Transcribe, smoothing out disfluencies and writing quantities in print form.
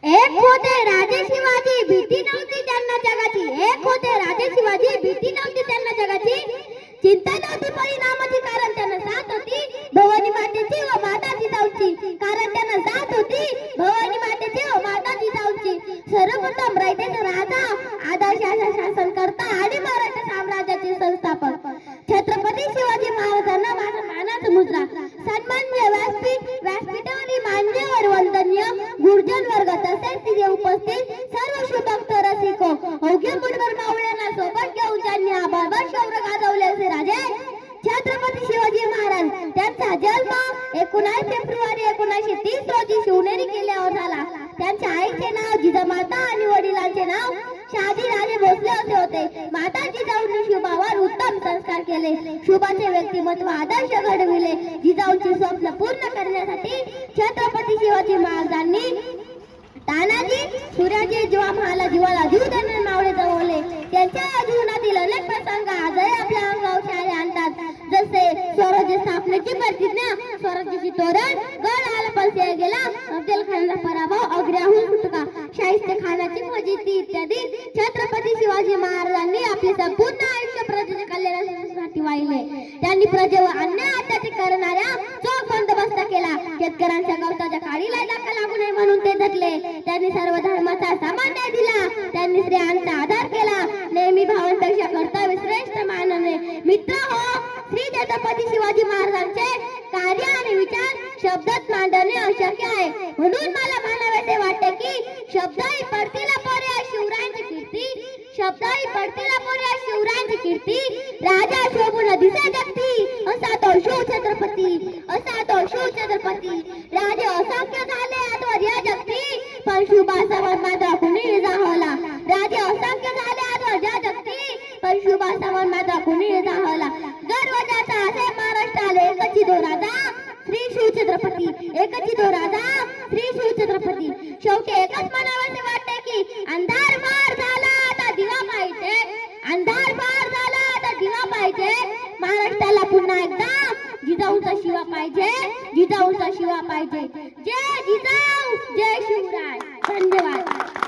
एक होते राजे शिवाजी, भीती नव्हती त्यांना जगाची. एक होते राजे शिवाजी, भीती नव्हती त्यांना जगाची. चिंता नव्हती परिणामाची, कारण त्यांना साथ होती भवानी मातेची व माता जिजाऊची. कारण त्यांना साथ होती भवानी मातेची व माता जिजाऊची. सर्वप्रथम रायतेचा राजा, आदर्श शासन करता आणि मराठा साम्राज्याचे संस्थापक छत्रपती शिवाजी महाराजांना माझा मानाचा मुद्रा. सन्माननीय व्यासपीठावरील मान्यवर वंदनीय गुरुजन वर्ग तसेच तिथे उपस्थित सर्व शुभभक्त रसिको, अवघ्या मुठभर मावळ्यांना सोबत घेऊन ज्यांनी आभाळभर शौर्य गाजवले असे राजे छत्रपती शिवाजी महाराज. त्यांचा जन्म 19 फेब्रुवारी 1930 रोजी शिवनेरी किल्ल्यावर झाला. त्यांच्या आईचे नाव जिजामाता आणि वडिलांचे नाव शहाजीराजे भोसले असे होते. माता जिजाऊंनी शुभावर उत्तम संस्कार केले, शुभाचे व्यक्तिमत्व आदर्श घडविले. जिजाऊंची स्वप्न पूर्ण करण्यासाठी छत्रपती शिवाजी महाराजांनी तानाजी सूर्याजी जीवाला जीव देणारे मावळे जवळले. त्यांच्या जीवनातील अनेक प्रसंग आजही आपल्या अंगावर छाया आणतात. जसे स्वराज्य स्थापनेची प्रतिज्ञा, स्वराज्याची तोरण, गड आला पण गेला, अफजल खानचा पराभव, आग्र्याहून सुटका, शाहिस्ते खानाची फजिती इत्यादी. छत्रपती शिवाजी महाराजांनी आपले संपूर्ण आयुष्य प्रजेच्या कल्याणासाठी वाहिले. त्यांनी प्रजेवर अन्याय अत्याचार करणाऱ्या चोख बंदोबस्त केला. शेतकऱ्यांच्या गवताच्या काडीला धक्का लागू नये म्हणून ते झटले. त्यांनी सर्व धर्माचा समान न्याय दिला. त्यांनी स्त्रियांचा आदर केला. नेहमी भावांपेक्षा कर्तव्य श्रेष्ठ मानले. मित्र हो, श्री छत्रपती शिवाजी महाराजांचे कार्य आणि विचार शब्दात मांडणे अशक्य आहे. म्हणून मला म्हणावेसे वाटते की शब्दही पडतील पोरे शिवरायांची कीर्ती, शब्दही पडतील पोरे शिवरायांची कीर्ती. राजा शोभून दिसे जगती, असा तो शिव छत्रपती, असा तो शिव छत्रपती. राजे असंख्य झाले आजवर या जगती, पण शुभासावर मात्र कुणी जाहला. राजे असंख्य झाले आजवर या जगती, पण शुभासावर मात्र कुणी जाहला. गर्वजाचा असे महाराष्ट्राला एकची दो राजा श्री शिव छत्रपती, एकची दो राजा श्री शिव छत्रपती. शेवटी एकच म्हणावयाचे वाटते की अंधार पार झाला आता दिवा पाहिजे, अंधार पार झाला आता दिवा पाहिजे. महाराष्ट्राला पुन्हा एकदा जिजाऊचा शिवा पाहिजे, जिजाऊचा शिवा पाहिजे. जय जिजाऊ, जय शिवराय. धन्यवाद.